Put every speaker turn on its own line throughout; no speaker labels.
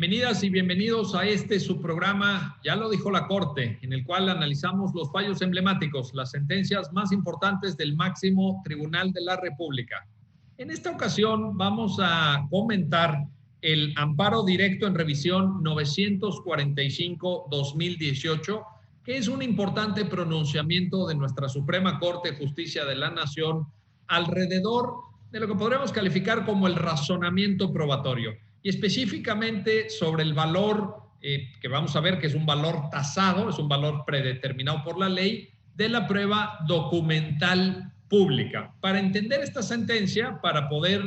Bienvenidas y bienvenidos a su programa, ya lo dijo la Corte, en el cual analizamos los fallos emblemáticos, las sentencias más importantes del máximo tribunal de la República. En esta ocasión vamos a comentar el amparo directo en revisión 945-2018, que es un importante pronunciamiento de nuestra Suprema Corte de Justicia de la Nación alrededor de lo que podríamos calificar como el razonamiento probatorio, y específicamente sobre el valor que vamos a ver que es un valor tasado, es un valor predeterminado por la ley, de la prueba documental pública. Para entender esta sentencia, para poder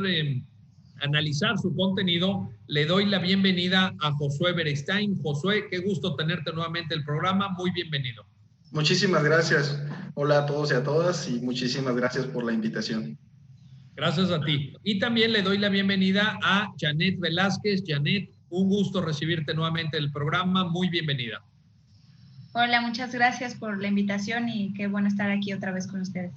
analizar su contenido, le doy la bienvenida a Josué Beristain. Josué, qué gusto tenerte nuevamente en el programa, muy bienvenido.
Muchísimas gracias. Hola a todos y a todas y muchísimas gracias por la invitación.
Gracias a ti. Y también le doy la bienvenida a Janet Velázquez. Janet, un gusto recibirte nuevamente en el programa. Muy bienvenida.
Hola, muchas gracias por la invitación y qué bueno estar aquí otra vez con ustedes.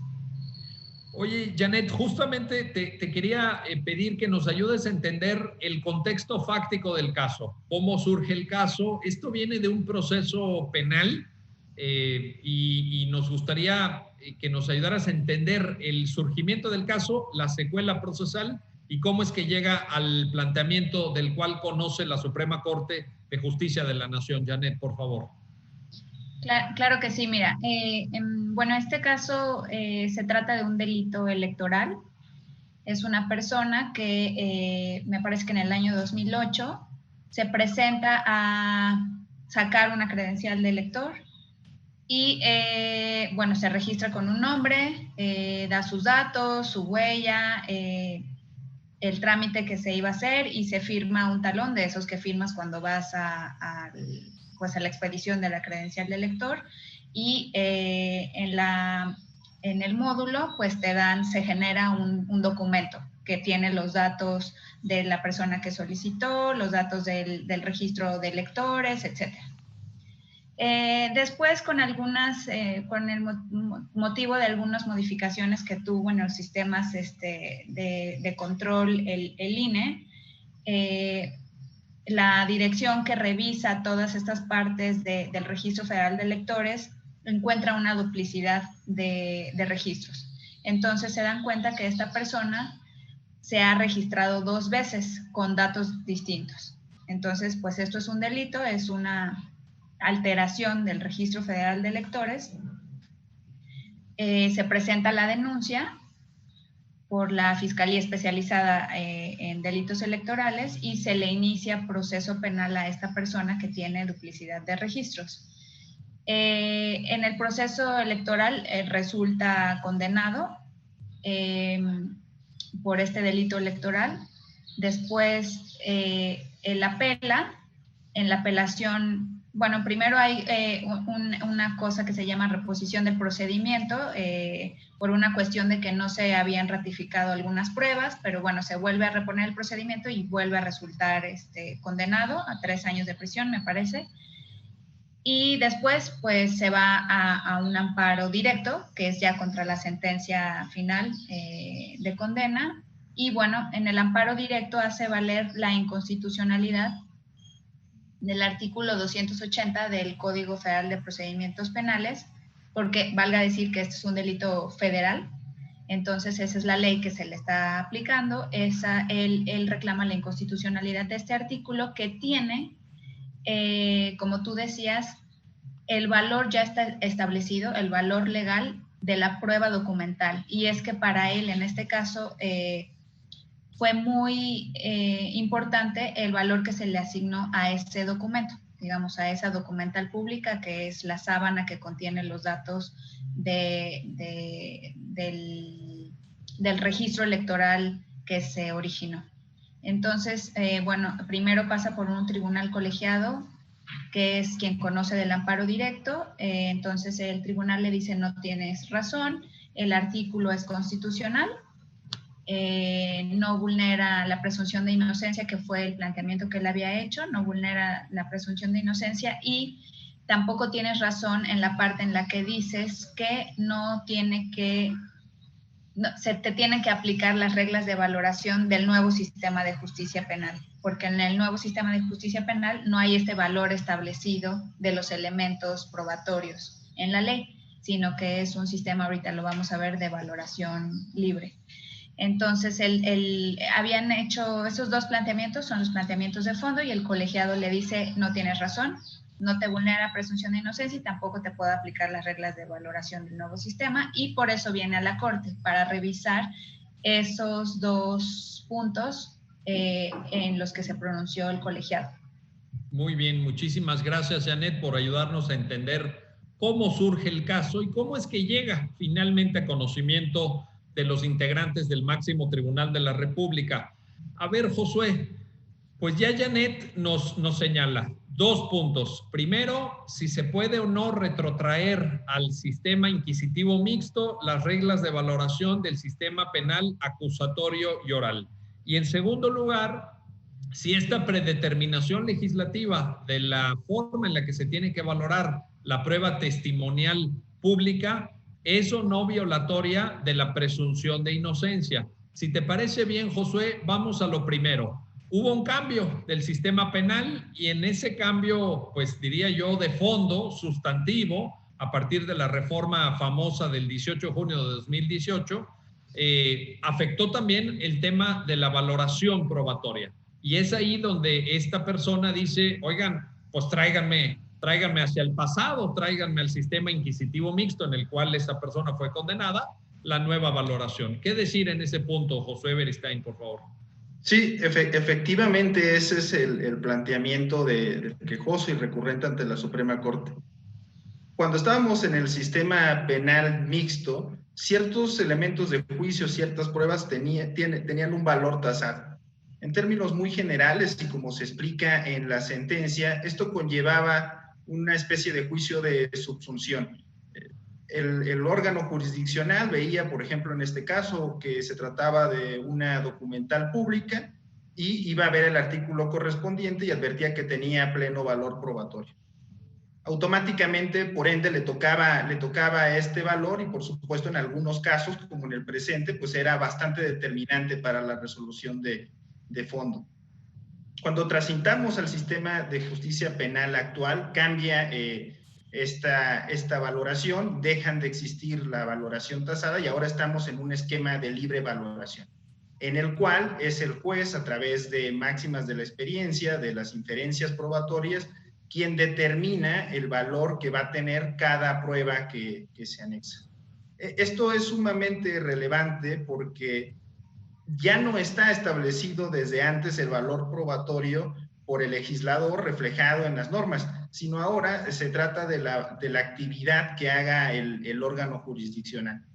Oye, Janet, justamente te quería pedir que nos ayudes a entender el contexto fáctico del caso. ¿Cómo surge el caso? Esto viene de un proceso penal y nos gustaría que nos ayudaras a entender el surgimiento del caso, la secuela procesal y cómo es que llega al planteamiento del cual conoce la Suprema Corte de Justicia de la Nación. Janet, por favor.
Claro que sí, mira. Bueno, este caso se trata de un delito electoral. Es una persona que me parece que en el año 2008 se presenta a sacar una credencial de elector y, bueno, se registra con un nombre, da sus datos, su huella, el trámite que se iba a hacer y se firma un talón de esos que firmas cuando vas a la expedición de la credencial de lector y en el módulo pues se genera un documento que tiene los datos de la persona que solicitó, los datos del registro de electores, etc. Después con el motivo de algunas modificaciones que tuvo en los sistemas de control el INE, la dirección que revisa todas estas partes del Registro Federal de Electores encuentra una duplicidad de registros. Entonces se dan cuenta que esta persona se ha registrado 2 veces con datos distintos. Entonces, pues esto es un delito, es una alteración del Registro Federal de Electores. Se presenta la denuncia por la Fiscalía Especializada en Delitos Electorales y se le inicia proceso penal a esta persona que tiene duplicidad de registros. En el proceso electoral resulta condenado por este delito electoral. Después él apela. En la apelación, bueno, primero hay una cosa que se llama reposición del procedimiento por una cuestión de que no se habían ratificado algunas pruebas, pero bueno, se vuelve a reponer el procedimiento y vuelve a resultar condenado a 3 años de prisión, me parece. Y después, pues, se va a un amparo directo, que es ya contra la sentencia final de condena. Y bueno, en el amparo directo hace valer la inconstitucionalidad del artículo 280 del Código Federal de Procedimientos Penales, porque valga decir que este es un delito federal, entonces esa es la ley que se le está aplicando. Él reclama la inconstitucionalidad de este artículo que tiene, como tú decías, el valor ya está establecido, el valor legal de la prueba documental, y es que para él, en este caso, fue muy importante el valor que se le asignó a este documento, digamos, a esa documental pública que es la sábana que contiene los datos del registro electoral que se originó. Entonces, bueno, primero pasa por un tribunal colegiado, que es quien conoce del amparo directo. Entonces el tribunal le dice: no tienes razón, el artículo es constitucional, no vulnera la presunción de inocencia, que fue el planteamiento que él había hecho, no vulnera la presunción de inocencia, y tampoco tienes razón en la parte en la que dices que se te tienen que aplicar las reglas de valoración del nuevo sistema de justicia penal, porque en el nuevo sistema de justicia penal no hay este valor establecido de los elementos probatorios en la ley, sino que es un sistema, ahorita lo vamos a ver, de valoración libre. Entonces, habían hecho esos dos planteamientos, son los planteamientos de fondo, y el colegiado le dice, no tienes razón, no te vulnera presunción de inocencia y tampoco te puedo aplicar las reglas de valoración del nuevo sistema, y por eso viene a la Corte, para revisar esos dos puntos en los que se pronunció el colegiado.
Muy bien, muchísimas gracias, Janet, por ayudarnos a entender cómo surge el caso y cómo es que llega finalmente a conocimiento de los integrantes del máximo tribunal de la República. A ver, Josué, pues ya Janet nos señala 2 puntos. Primero, si se puede o no retrotraer al sistema inquisitivo mixto las reglas de valoración del sistema penal acusatorio y oral. Y en segundo lugar, si esta predeterminación legislativa de la forma en la que se tiene que valorar la prueba testimonial pública es o no violatoria de la presunción de inocencia. Si te parece bien, Josué, vamos a lo primero. Hubo un cambio del sistema penal y en ese cambio, pues diría yo, de fondo, sustantivo, a partir de la reforma famosa del 18 de junio de 2018, afectó también el tema de la valoración probatoria. Y es ahí donde esta persona dice, oigan, pues tráiganme hacia el pasado, tráiganme al sistema inquisitivo mixto en el cual esa persona fue condenada, la nueva valoración. ¿Qué decir en ese punto, Josué Beristain, por favor?
Sí, efectivamente ese es el planteamiento del quejoso y recurrente ante la Suprema Corte. Cuando estábamos en el sistema penal mixto, ciertos elementos de juicio, ciertas pruebas tenían un valor tasado. En términos muy generales y como se explica en la sentencia, esto conllevaba una especie de juicio de subsunción. El órgano jurisdiccional veía, por ejemplo, en este caso, que se trataba de una documental pública y iba a ver el artículo correspondiente y advertía que tenía pleno valor probatorio. Automáticamente, por ende, le tocaba este valor y, por supuesto, en algunos casos, como en el presente, pues era bastante determinante para la resolución de fondo. Cuando transitamos al sistema de justicia penal actual, cambia esta valoración, dejan de existir la valoración tasada y ahora estamos en un esquema de libre valoración, en el cual es el juez, a través de máximas de la experiencia, de las inferencias probatorias, quien determina el valor que va a tener cada prueba que se anexa. Esto es sumamente relevante porque ya no está establecido desde antes el valor probatorio por el legislador reflejado en las normas, sino ahora se trata de la actividad que haga el órgano jurisdiccional.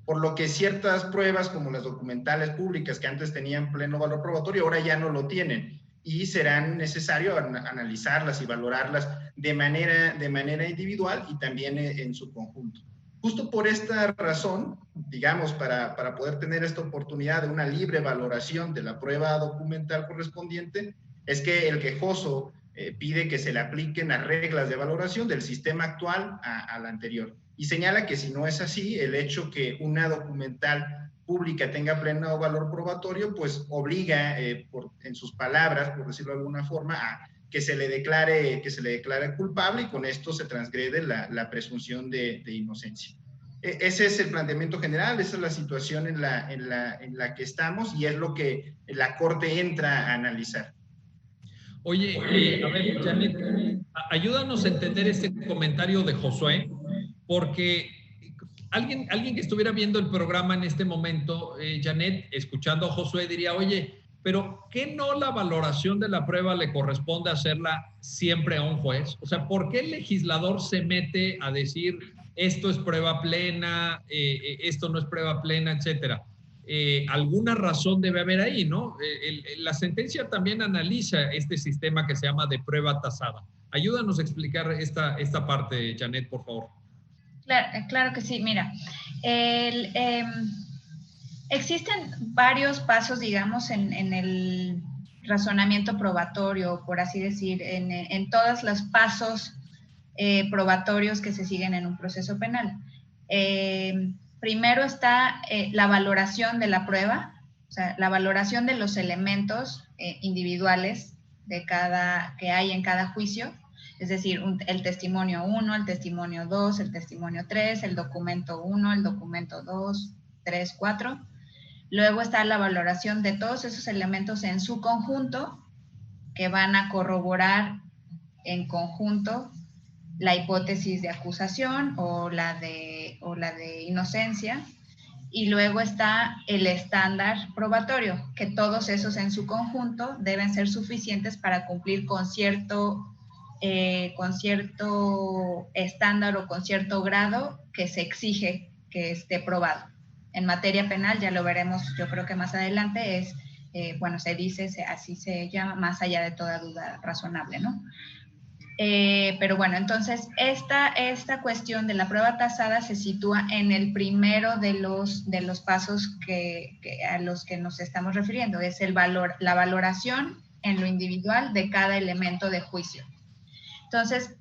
Por lo que ciertas pruebas, como las documentales públicas que antes tenían pleno valor probatorio, ahora ya no lo tienen y será necesario analizarlas y valorarlas de manera individual y también en su conjunto. Justo por esta razón, digamos, para poder tener esta oportunidad de una libre valoración de la prueba documental correspondiente, es que el quejoso pide que se le apliquen las reglas de valoración del sistema actual al anterior. Y señala que si no es así, el hecho que una documental pública tenga pleno valor probatorio, pues obliga, en sus palabras, por decirlo de alguna forma, a que se le declare culpable y con esto se transgrede la presunción de inocencia. Ese es el planteamiento general, esa es la situación en la que estamos y es lo que la Corte entra a analizar.
Oye, a ver, Janet, ayúdanos a entender este comentario de Josué, porque alguien que estuviera viendo el programa en este momento, Janet, escuchando a Josué, diría, oye, pero ¿qué no la valoración de la prueba le corresponde hacerla siempre a un juez? O sea, ¿por qué el legislador se mete a decir esto es prueba plena, esto no es prueba plena, etcétera? Alguna razón debe haber ahí, ¿no? La sentencia también analiza este sistema que se llama de prueba tasada. Ayúdanos a explicar esta parte, Janet, por favor.
Claro que sí. Mira, existen varios pasos, digamos, en el razonamiento probatorio, por así decir, en todos los pasos probatorios que se siguen en un proceso penal. Primero está la valoración de la prueba, o sea, la valoración de los elementos individuales que hay en cada juicio, es decir, el testimonio 1, el testimonio 2, el testimonio 3, el documento 1, el documento 2, 3, 4. Luego está la valoración de todos esos elementos en su conjunto, que van a corroborar en conjunto la hipótesis de acusación o la de inocencia. Y luego está el estándar probatorio, que todos esos en su conjunto deben ser suficientes para cumplir con cierto estándar o con cierto grado que se exige que esté probado. En materia penal, ya lo veremos yo creo que más adelante, se dice, así se llama, más allá de toda duda razonable, ¿no? Pero bueno, entonces esta cuestión de la prueba tasada se sitúa en el primero de los pasos a los que nos estamos refiriendo, es la valoración en lo individual de cada elemento de juicio. Entonces,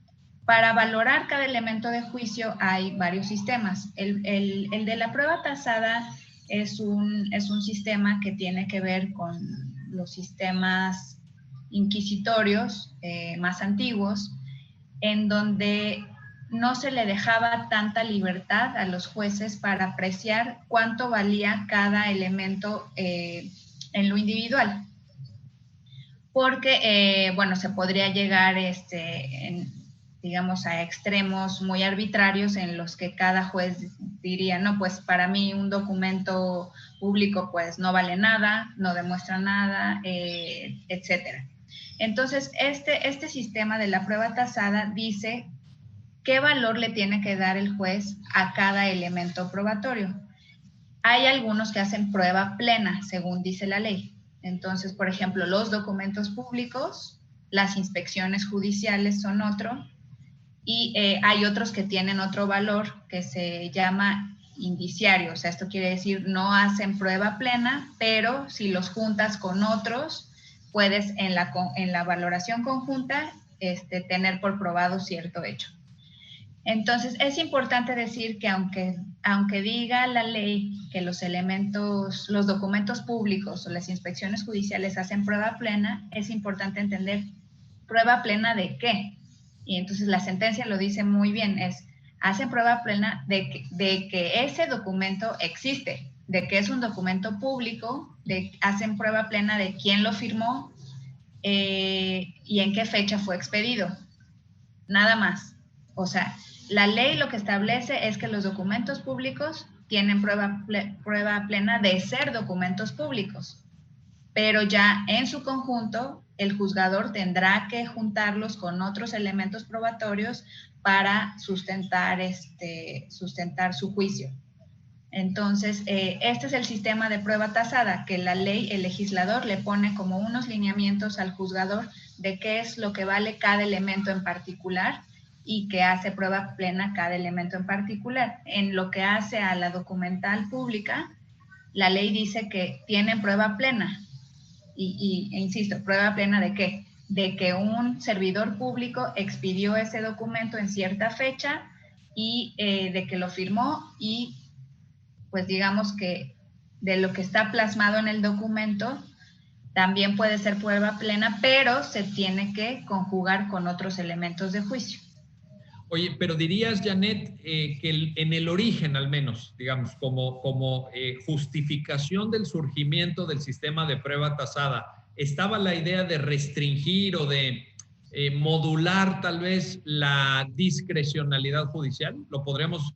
para valorar cada elemento de juicio hay varios sistemas. El de la prueba tasada es un sistema que tiene que ver con los sistemas inquisitorios más antiguos, en donde no se le dejaba tanta libertad a los jueces para apreciar cuánto valía cada elemento en lo individual. Porque, se podría llegar, digamos, a extremos muy arbitrarios en los que cada juez diría, no, pues para mí un documento público pues no vale nada, no demuestra nada, etcétera. Entonces, este sistema de la prueba tasada dice qué valor le tiene que dar el juez a cada elemento probatorio. Hay algunos que hacen prueba plena, según dice la ley. Entonces, por ejemplo, los documentos públicos, las inspecciones judiciales son otro, y hay otros que tienen otro valor que se llama indiciario. O sea, esto quiere decir no hacen prueba plena, pero si los juntas con otros, puedes en la valoración conjunta tener por probado cierto hecho. Entonces, es importante decir que aunque diga la ley que los documentos públicos o las inspecciones judiciales hacen prueba plena, es importante entender prueba plena de qué. Y entonces la sentencia lo dice muy bien, hacen prueba plena de que ese documento existe, de que es un documento público, hacen prueba plena de quién lo firmó y en qué fecha fue expedido. Nada más. O sea, la ley lo que establece es que los documentos públicos tienen prueba plena de ser documentos públicos, pero ya en su conjunto el juzgador tendrá que juntarlos con otros elementos probatorios para sustentar su juicio. Entonces, este es el sistema de prueba tasada, que la ley, el legislador le pone como unos lineamientos al juzgador de qué es lo que vale cada elemento en particular y que hace prueba plena cada elemento en particular. En lo que hace a la documental pública, la ley dice que tienen prueba plena. E insisto, ¿prueba plena de qué? De que un servidor público expidió ese documento en cierta fecha y de que lo firmó y pues digamos que de lo que está plasmado en el documento también puede ser prueba plena, pero se tiene que conjugar con otros elementos de juicio.
Oye, pero dirías, Janet, que en el origen al menos, digamos, como justificación del surgimiento del sistema de prueba tasada, ¿estaba la idea de restringir o de modular tal vez la discrecionalidad judicial? ¿Lo podríamos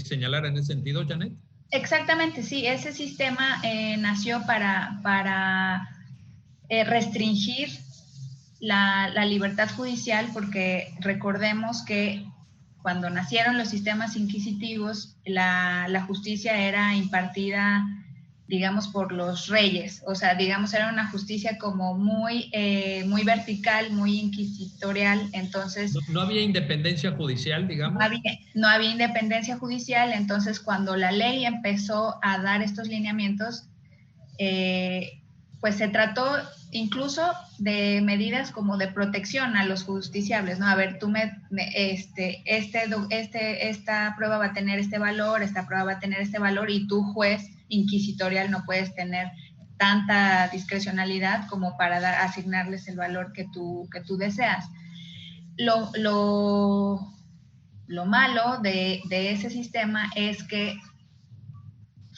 señalar en ese sentido, Janet?
Exactamente, sí. Ese sistema nació para restringir la libertad judicial, porque recordemos que cuando nacieron los sistemas inquisitivos, la justicia era impartida, digamos, por los reyes. O sea, digamos, era una justicia como muy vertical, muy inquisitorial. Entonces,
¿No había independencia judicial, digamos?
No había independencia judicial. Entonces, cuando la ley empezó a dar estos lineamientos, pues se trató incluso de medidas como de protección a los justiciables, ¿no? A ver, esta prueba va a tener este valor, esta prueba va a tener este valor, y tú, juez inquisitorial, no puedes tener tanta discrecionalidad como para asignarles el valor que tú deseas. Lo malo de ese sistema es que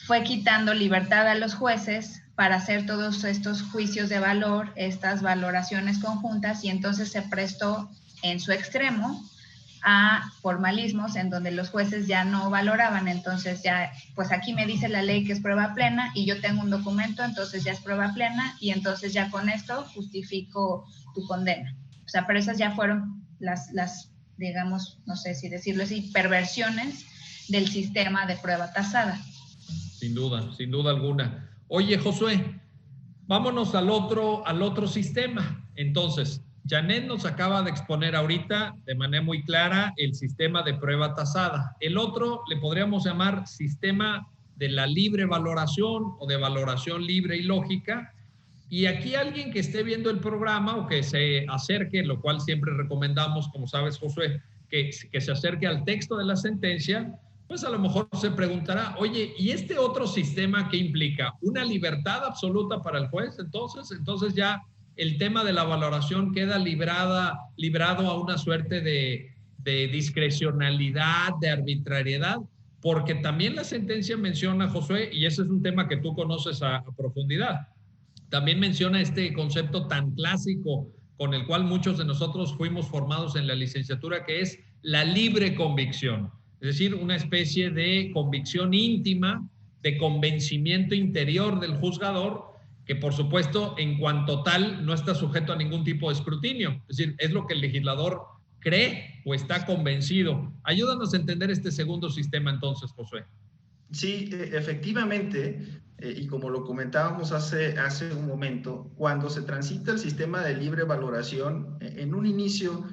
fue quitando libertad a los jueces para hacer todos estos juicios de valor, estas valoraciones conjuntas, y entonces se prestó en su extremo a formalismos en donde los jueces ya no valoraban. Entonces ya, pues aquí me dice la ley que es prueba plena y yo tengo un documento, entonces ya es prueba plena y entonces ya con esto justifico tu condena. O sea, pero esas ya fueron las digamos, no sé si decirlo así, perversiones del sistema de prueba tasada.
Sin duda alguna. Oye, Josué, vámonos al otro sistema. Entonces, Janet nos acaba de exponer ahorita de manera muy clara el sistema de prueba tasada. El otro le podríamos llamar sistema de la libre valoración o de valoración libre y lógica. Y aquí alguien que esté viendo el programa o que se acerque, lo cual siempre recomendamos, como sabes, Josué, que se acerque al texto de la sentencia, pues a lo mejor se preguntará, oye, ¿y este otro sistema qué implica? ¿Una libertad absoluta para el juez? Entonces ya el tema de la valoración queda librado a una suerte de discrecionalidad, de arbitrariedad, porque también la sentencia menciona, Josué, y ese es un tema que tú conoces a profundidad, también menciona este concepto tan clásico con el cual muchos de nosotros fuimos formados en la licenciatura, que es la libre convicción. Es decir, una especie de convicción íntima, de convencimiento interior del juzgador, que por supuesto en cuanto tal no está sujeto a ningún tipo de escrutinio. Es decir, es lo que el legislador cree o está convencido. Ayúdanos a entender este segundo sistema entonces, Josué.
Sí, efectivamente, y como lo comentábamos hace un momento, cuando se transita el sistema de libre valoración, en un inicio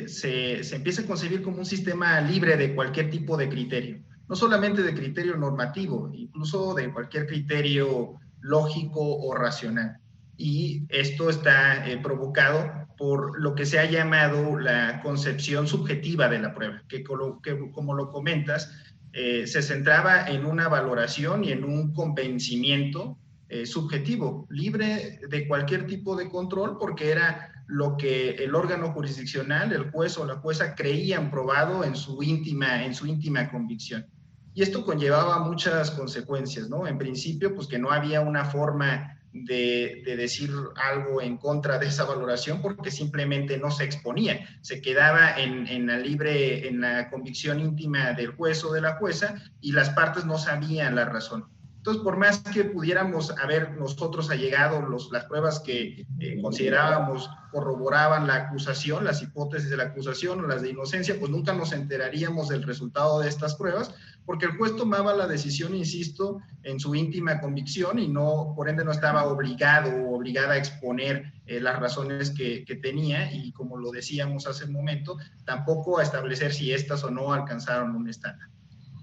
se empieza a concebir como un sistema libre de cualquier tipo de criterio, no solamente de criterio normativo, incluso de cualquier criterio lógico o racional. Y esto está provocado por lo que se ha llamado la concepción subjetiva de la prueba, que como lo comentas, se centraba en una valoración y en un convencimiento subjetivo, libre de cualquier tipo de control, porque era lo que el órgano jurisdiccional, el juez o la jueza, creían probado en su íntima convicción. Y esto conllevaba muchas consecuencias, ¿no? En principio, pues que no había una forma de decir algo en contra de esa valoración porque simplemente no se exponía, se quedaba en la convicción íntima del juez o de la jueza y las partes no sabían la razón. Entonces, por más que pudiéramos haber nosotros allegado las pruebas que considerábamos corroboraban la acusación, las hipótesis de la acusación o las de inocencia, pues nunca nos enteraríamos del resultado de estas pruebas, porque el juez tomaba la decisión, insisto, en su íntima convicción y no, por ende, no estaba obligado o obligada a exponer las razones que tenía y, como lo decíamos hace un momento, tampoco a establecer si estas o no alcanzaron un estándar.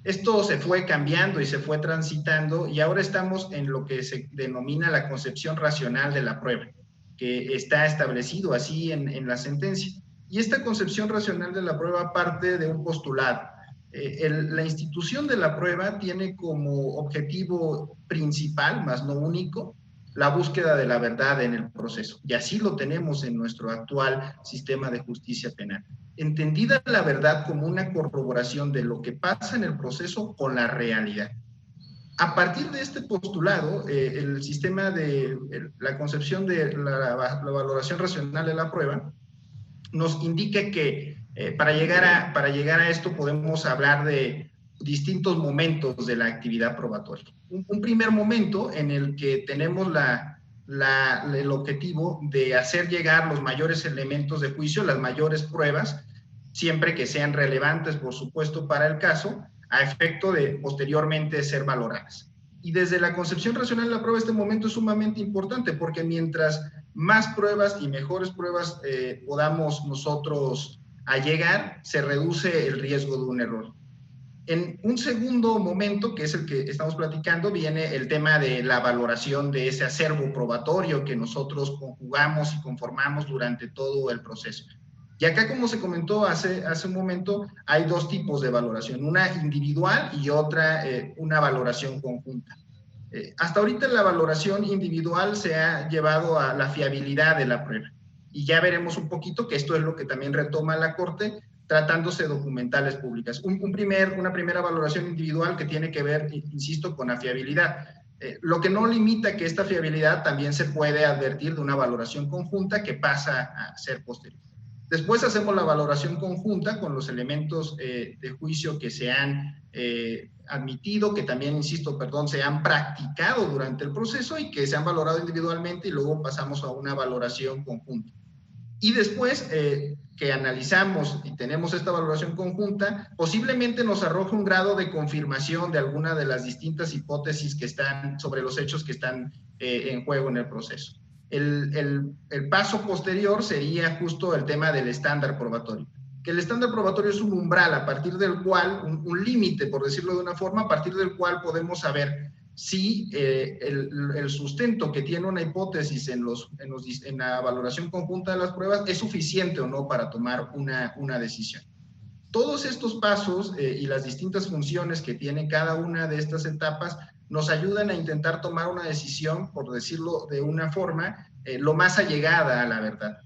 Esto se fue cambiando y se fue transitando y ahora estamos en lo que se denomina la concepción racional de la prueba, que está establecido así en la sentencia. Y esta concepción racional de la prueba parte de un postulado. La institución de la prueba tiene como objetivo principal, más no único, la búsqueda de la verdad en el proceso. Y así lo tenemos en nuestro actual sistema de justicia penal. Entendida la verdad como una corroboración de lo que pasa en el proceso con la realidad. A partir de este postulado, el sistema de la concepción de la valoración racional de la prueba nos indica que para llegar a esto podemos hablar de distintos momentos de la actividad probatoria. Un primer momento en el que tenemos el objetivo de hacer llegar los mayores elementos de juicio, las mayores pruebas, siempre que sean relevantes, por supuesto, para el caso, a efecto de posteriormente ser valoradas. Y desde la concepción racional de la prueba, este momento es sumamente importante, porque mientras más pruebas y mejores pruebas podamos nosotros allegar, se reduce el riesgo de un error. En un segundo momento, que es el que estamos platicando, viene el tema de la valoración de ese acervo probatorio que nosotros conjugamos y conformamos durante todo el proceso. Y acá, como se comentó hace un momento, hay dos tipos de valoración, una individual y otra una valoración conjunta. Hasta ahorita la valoración individual se ha llevado a la fiabilidad de la prueba. Y ya veremos un poquito que esto es lo que también retoma la Corte, tratándose de documentales públicas. Una primera valoración individual que tiene que ver, insisto, con la fiabilidad. Lo que no limita que esta fiabilidad también se puede advertir de una valoración conjunta que pasa a ser posterior. Después hacemos la valoración conjunta con los elementos de juicio que se han admitido, que también, insisto, se han practicado durante el proceso y que se han valorado individualmente, y luego pasamos a una valoración conjunta. Y después que analizamos y tenemos esta valoración conjunta, posiblemente nos arroja un grado de confirmación de alguna de las distintas hipótesis que están sobre los hechos que están en juego en el proceso. El paso posterior sería justo el tema del estándar probatorio. Que el estándar probatorio es un umbral a partir del cual, un límite, por decirlo de una forma, a partir del cual podemos saber si el sustento que tiene una hipótesis en la valoración conjunta de las pruebas es suficiente o no para tomar una decisión. Todos estos pasos y las distintas funciones que tiene cada una de estas etapas nos ayudan a intentar tomar una decisión, por decirlo de una forma, lo más allegada a la verdad.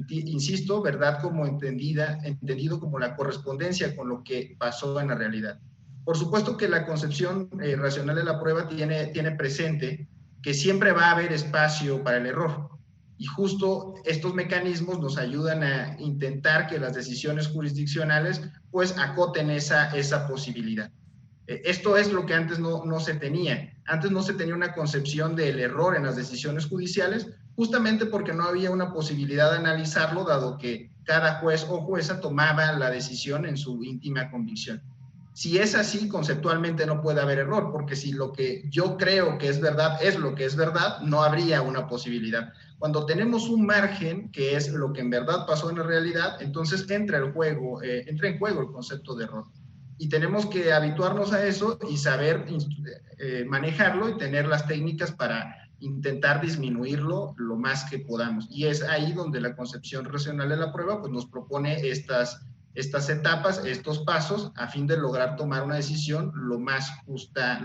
Insisto, verdad como entendido como la correspondencia con lo que pasó en la realidad. Por supuesto que la concepción racional de la prueba tiene presente que siempre va a haber espacio para el error. Y justo estos mecanismos nos ayudan a intentar que las decisiones jurisdiccionales pues acoten esa posibilidad. Esto es lo que antes no se tenía. Antes no se tenía una concepción del error en las decisiones judiciales, justamente porque no había una posibilidad de analizarlo, dado que cada juez o jueza tomaba la decisión en su íntima convicción. Si es así, conceptualmente no puede haber error, porque si lo que yo creo que es verdad es lo que es verdad, no habría una posibilidad. Cuando tenemos un margen, que es lo que en verdad pasó en la realidad, entonces entra en juego el concepto de error. Y tenemos que habituarnos a eso y saber manejarlo y tener las técnicas para intentar disminuirlo lo más que podamos. Y es ahí donde la concepción racional de la prueba pues, nos propone estas etapas, estos pasos, a fin de lograr tomar una decisión lo más justa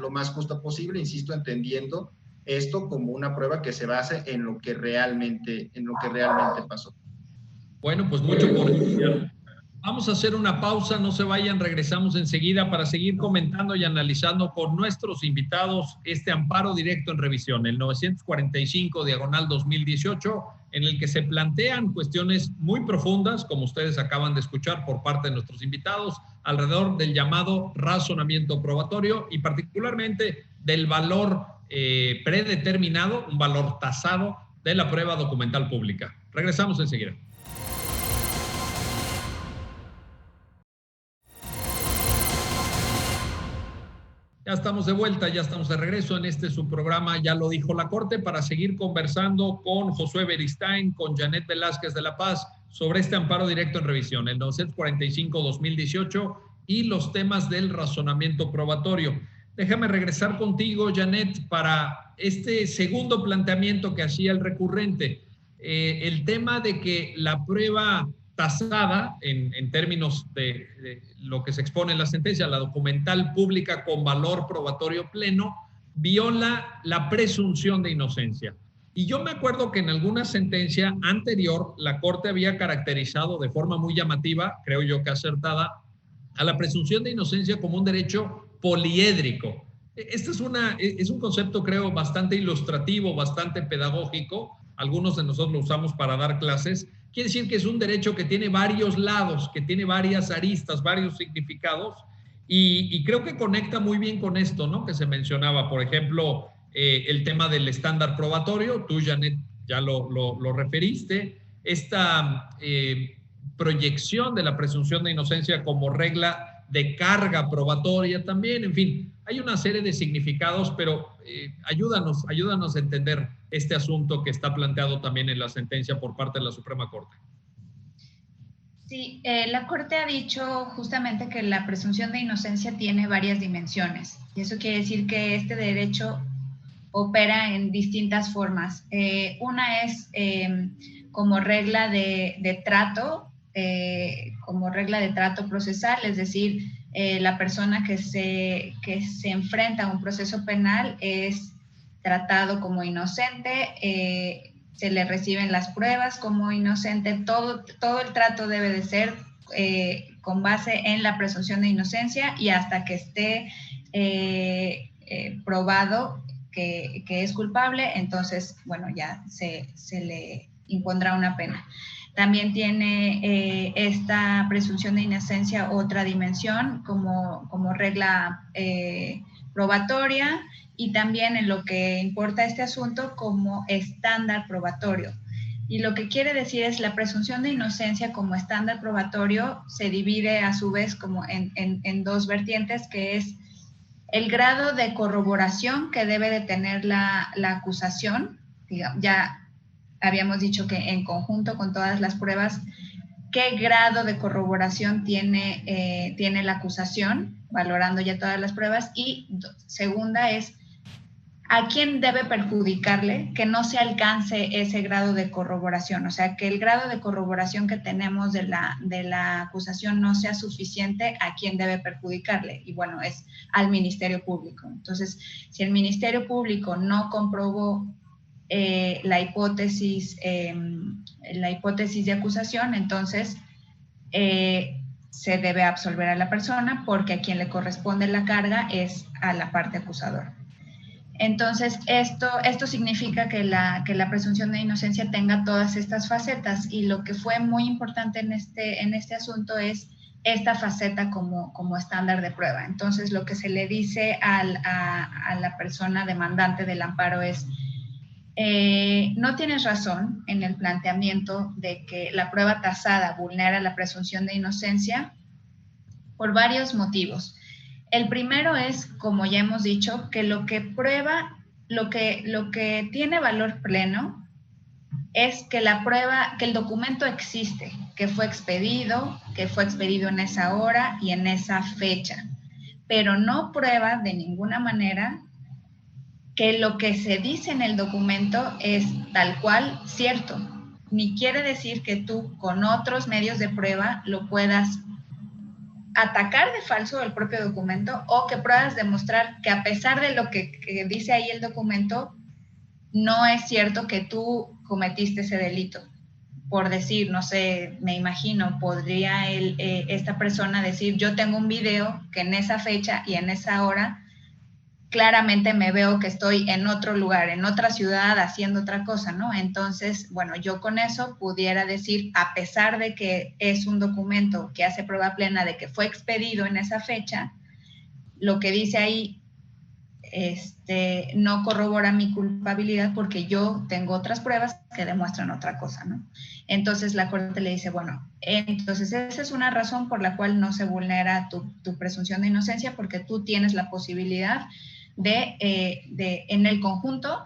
posible, insisto, entendiendo esto como una prueba que se base en lo que realmente pasó.
Bueno, pues mucho por estudiar. Vamos a hacer una pausa, no se vayan, regresamos enseguida para seguir comentando y analizando con nuestros invitados este amparo directo en revisión, el 945/2018, en el que se plantean cuestiones muy profundas, como ustedes acaban de escuchar por parte de nuestros invitados, alrededor del llamado razonamiento probatorio y particularmente del valor predeterminado, un valor tasado de la prueba documental pública. Regresamos enseguida. Ya estamos de vuelta, ya estamos de regreso en su programa, Ya lo dijo la Corte, para seguir conversando con Josué Beristain, con Janet Velázquez de La Paz, sobre este amparo directo en revisión, el 945/2018 y los temas del razonamiento probatorio. Déjame regresar contigo, Janet, para este segundo planteamiento que hacía el recurrente, el tema de que la prueba tasada en términos de lo que se expone en la sentencia, la documental pública con valor probatorio pleno, viola la presunción de inocencia. Y yo me acuerdo que en alguna sentencia anterior la Corte había caracterizado de forma muy llamativa, creo yo que acertada, a la presunción de inocencia como un derecho poliédrico. Este es un concepto, creo, bastante ilustrativo, bastante pedagógico. Algunos de nosotros lo usamos para dar clases. Quiere decir que es un derecho que tiene varios lados, que tiene varias aristas, varios significados, y creo que conecta muy bien con esto, ¿no? Que se mencionaba, por ejemplo, el tema del estándar probatorio. Tú, Janet, ya lo referiste. Esta proyección de la presunción de inocencia como regla de carga probatoria también, en fin, hay una serie de significados, pero ayúdanos a entender este asunto que está planteado también en la sentencia por parte de la Suprema Corte.
Sí, la Corte ha dicho justamente que la presunción de inocencia tiene varias dimensiones, y eso quiere decir que este derecho opera en distintas formas. Una es como regla de trato, como regla de trato procesal, es decir, la persona que se enfrenta a un proceso penal es tratado como inocente, se le reciben las pruebas como inocente, todo el trato debe de ser con base en la presunción de inocencia y hasta que esté probado que es culpable, entonces, bueno, ya se le impondrá una pena. También tiene esta presunción de inocencia otra dimensión como regla probatoria y también en lo que importa este asunto como estándar probatorio. Y lo que quiere decir es la presunción de inocencia como estándar probatorio se divide a su vez como en dos vertientes, que es el grado de corroboración que debe de tener la acusación. Ya habíamos dicho que en conjunto con todas las pruebas, qué grado de corroboración tiene la acusación, valorando ya todas las pruebas. Y segunda es, ¿a quién debe perjudicarle que no se alcance ese grado de corroboración? O sea, que el grado de corroboración que tenemos de la acusación no sea suficiente, ¿a quién debe perjudicarle? Y bueno, es al Ministerio Público. Entonces, si el Ministerio Público no comprobó la hipótesis de acusación, entonces se debe absolver a la persona porque a quien le corresponde la carga es a la parte acusadora. Entonces, esto significa que la presunción de inocencia tenga todas estas facetas y lo que fue muy importante en este asunto es esta faceta como estándar de prueba. Entonces, lo que se le dice a la persona demandante del amparo es, no tienes razón en el planteamiento de que la prueba tasada vulnera la presunción de inocencia por varios motivos. El primero es, como ya hemos dicho, que lo que prueba, lo que tiene valor pleno es que que el documento existe, que fue expedido en esa hora y en esa fecha, pero no prueba de ninguna manera que lo que se dice en el documento es tal cual cierto, ni quiere decir que tú con otros medios de prueba lo puedas atacar de falso el propio documento o que puedas demostrar que a pesar de lo que dice ahí el documento, no es cierto que tú cometiste ese delito. Por decir, no sé, me imagino, podría esta persona decir, yo tengo un video que en esa fecha y en esa hora claramente me veo que estoy en otro lugar, en otra ciudad, haciendo otra cosa, ¿no? Entonces, bueno, yo con eso pudiera decir, a pesar de que es un documento que hace prueba plena de que fue expedido en esa fecha, lo que dice ahí no corrobora mi culpabilidad porque yo tengo otras pruebas que demuestran otra cosa, ¿no? Entonces la Corte le dice, bueno, entonces esa es una razón por la cual no se vulnera tu presunción de inocencia porque tú tienes la posibilidad de en el conjunto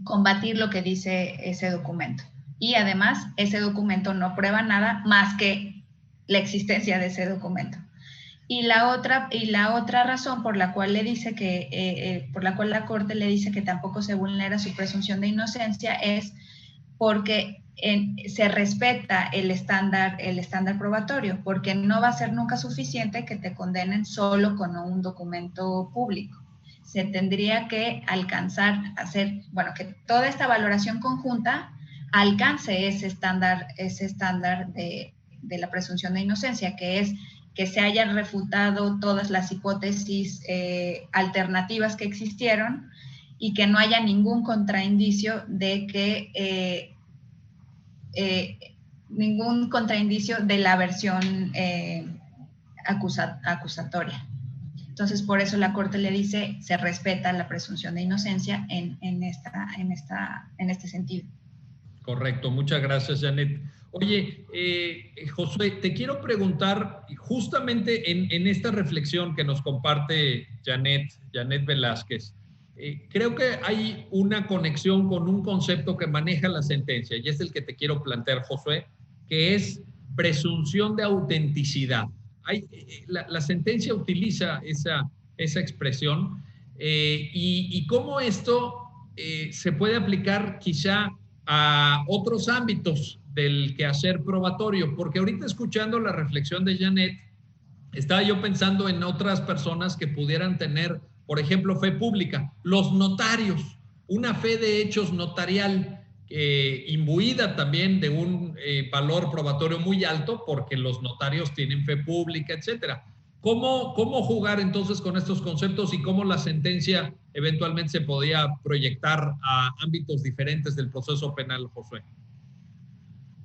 combatir lo que dice ese documento. Y además, ese documento no prueba nada más que la existencia de ese documento. Y la otra razón por la cual le dice por la cual la Corte le dice que tampoco se vulnera su presunción de inocencia es porque se respeta el estándar probatorio, porque no va a ser nunca suficiente que te condenen solo con un documento público. Se tendría que alcanzar que toda esta valoración conjunta alcance ese estándar de la presunción de inocencia, que es que se hayan refutado todas las hipótesis alternativas que existieron y que no haya ningún contraindicio de la versión acusatoria. Entonces, por eso la Corte le dice, se respeta la presunción de inocencia en este sentido.
Correcto, muchas gracias, Janet. Oye, Josué, te quiero preguntar, justamente en esta reflexión que nos comparte Janet Velázquez, creo que hay una conexión con un concepto que maneja la sentencia, y es el que te quiero plantear, Josué, que es presunción de autenticidad. La sentencia utiliza esa expresión y cómo esto se puede aplicar quizá a otros ámbitos del quehacer probatorio, porque ahorita escuchando la reflexión de Janet, estaba yo pensando en otras personas que pudieran tener por ejemplo, fe pública. Los notarios, una fe de hechos notarial imbuida también de un valor probatorio muy alto, porque los notarios tienen fe pública, etcétera. ¿Cómo jugar entonces con estos conceptos y cómo la sentencia eventualmente se podía proyectar a ámbitos diferentes del proceso penal, Josué?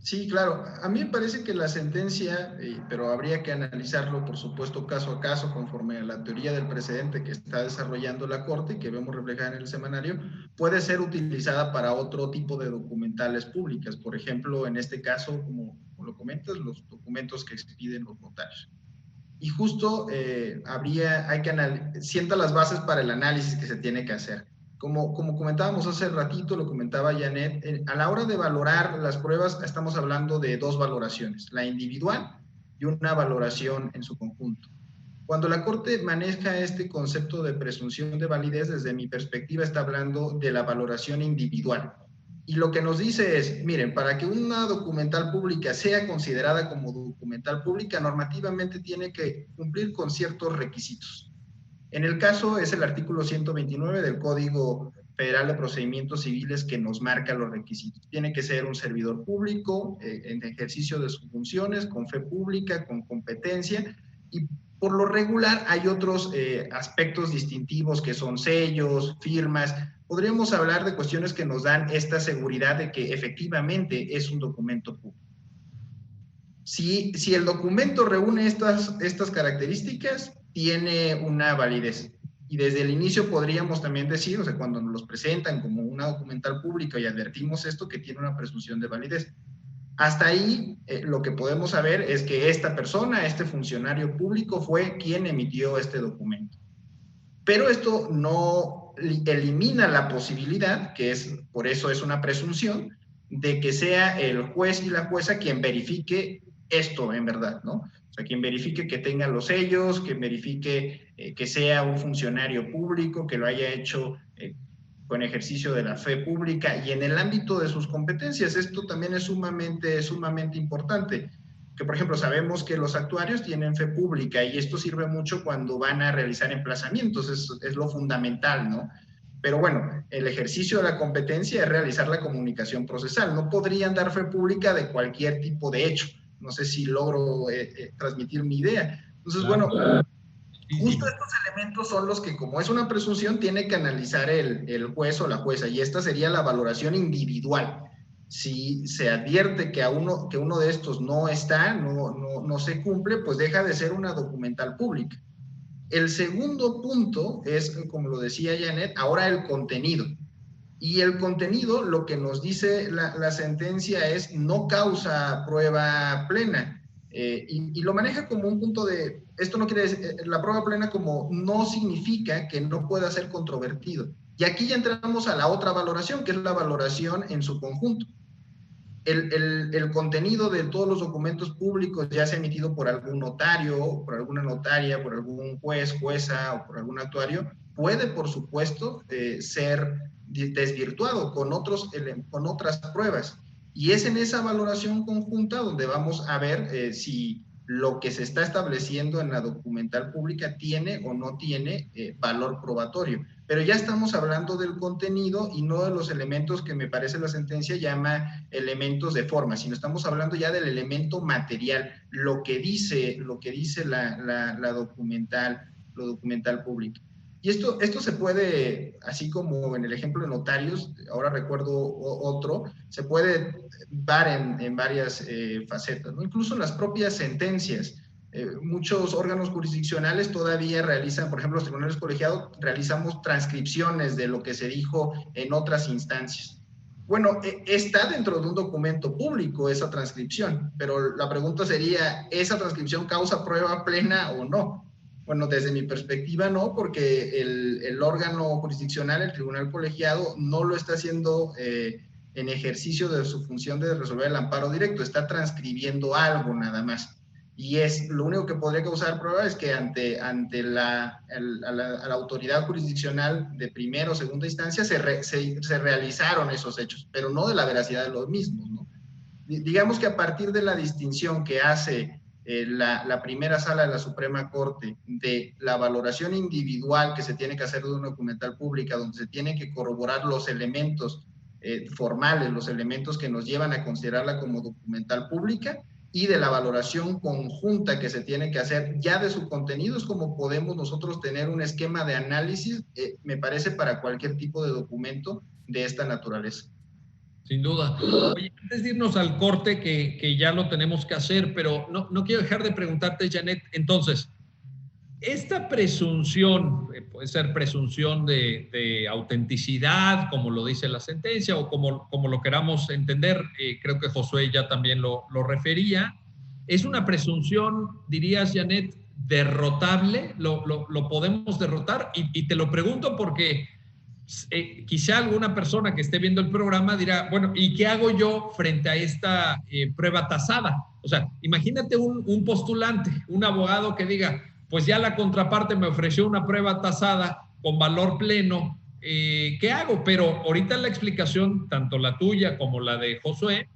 Sí, claro. A mí me parece que la sentencia, pero habría que analizarlo, por supuesto, caso a caso, conforme a la teoría del precedente que está desarrollando la Corte y que vemos reflejada en el semanario, puede ser utilizada para otro tipo de documentales públicas. Por ejemplo, en este caso, como lo comentas, los documentos que expiden los notarios. Y justo sienta las bases para el análisis que se tiene que hacer. Como comentábamos hace ratito, lo comentaba Janet, a la hora de valorar las pruebas estamos hablando de dos valoraciones, la individual y una valoración en su conjunto. Cuando la Corte maneja este concepto de presunción de validez, desde mi perspectiva está hablando de la valoración individual. Y lo que nos dice es, miren, para que una documental pública sea considerada como documental pública, normativamente tiene que cumplir con ciertos requisitos. En el caso es el artículo 129 del Código Federal de Procedimientos Civiles que nos marca los requisitos. Tiene que ser un servidor público en ejercicio de sus funciones, con fe pública, con competencia, y por lo regular hay otros aspectos distintivos que son sellos, firmas. Podríamos hablar de cuestiones que nos dan esta seguridad de que efectivamente es un documento público. Si el documento reúne estas características, tiene una validez. Y desde el inicio podríamos también decir, o sea, cuando nos los presentan como una documental pública y advertimos esto, que tiene una presunción de validez. Hasta ahí, lo que podemos saber es que esta persona, este funcionario público, fue quien emitió este documento. Pero esto no elimina la posibilidad, por eso es una presunción, de que sea el juez y la jueza quien verifique esto en verdad, ¿no? O sea, quien verifique que tenga los sellos, quien verifique que sea un funcionario público, que lo haya hecho con ejercicio de la fe pública y en el ámbito de sus competencias. Esto también es sumamente importante. Que, por ejemplo, sabemos que los actuarios tienen fe pública y esto sirve mucho cuando van a realizar emplazamientos, es lo fundamental, ¿no? Pero bueno, el ejercicio de la competencia es realizar la comunicación procesal. No podrían dar fe pública de cualquier tipo de hecho. No sé si logro transmitir mi idea. Entonces, bueno, justo estos elementos son los que, como es una presunción, tiene que analizar el juez o la jueza, y esta sería la valoración individual. Si se advierte que uno de estos no se cumple, pues deja de ser una documental pública. El segundo punto es, como lo decía Janet, ahora el contenido. Y el contenido, lo que nos dice la sentencia es no causa prueba plena. Y lo maneja como un punto de, esto no quiere decir, la prueba plena como no significa que no pueda ser controvertido. Y aquí ya entramos a la otra valoración, que es la valoración en su conjunto. El contenido de todos los documentos públicos, ya sea emitido por algún notario, por alguna notaria, por algún juez, jueza o por algún actuario, puede, por supuesto, ser desvirtuado con otras pruebas. Y es en esa valoración conjunta donde vamos a ver si lo que se está estableciendo en la documental pública tiene o no tiene valor probatorio. Pero ya estamos hablando del contenido y no de los elementos que me parece la sentencia llama elementos de forma, sino estamos hablando ya del elemento material, lo que dice la documental pública. Y esto se puede, así como en el ejemplo de notarios, ahora recuerdo otro, se puede dar en varias facetas, ¿no? Incluso en las propias sentencias. Muchos órganos jurisdiccionales todavía realizan, por ejemplo, los tribunales colegiados, realizamos transcripciones de lo que se dijo en otras instancias. Bueno, está dentro de un documento público esa transcripción, pero la pregunta sería, ¿esa transcripción causa prueba plena o no? Bueno, desde mi perspectiva no, porque el órgano jurisdiccional, el tribunal colegiado, no lo está haciendo en ejercicio de su función de resolver el amparo directo, está transcribiendo algo nada más. Y lo único que podría causar prueba es que ante la autoridad jurisdiccional de primera o segunda instancia se realizaron esos hechos, pero no de la veracidad de los mismos, ¿no? Digamos que a partir de la distinción que hace la primera sala de la Suprema Corte de la valoración individual que se tiene que hacer de una documental pública, donde se tienen que corroborar los elementos formales, los elementos que nos llevan a considerarla como documental pública, y de la valoración conjunta que se tiene que hacer ya de su contenido, es como podemos nosotros tener un esquema de análisis, me parece, para cualquier tipo de documento de esta naturaleza.
Sin duda. Oye, antes de irnos al corte, que ya lo tenemos que hacer, pero no quiero dejar de preguntarte, Janet, entonces, esta presunción, puede ser presunción de autenticidad, como lo dice la sentencia, o como lo queramos entender, creo que Josué ya también lo refería, es una presunción, dirías, Janet, derrotable, lo podemos derrotar, y te lo pregunto porque quizá alguna persona que esté viendo el programa dirá, bueno, ¿y qué hago yo frente a esta prueba tasada? O sea, imagínate un postulante, un abogado que diga, pues ya la contraparte me ofreció una prueba tasada con valor pleno, ¿qué hago? Pero ahorita la explicación, tanto la tuya como la de Josué,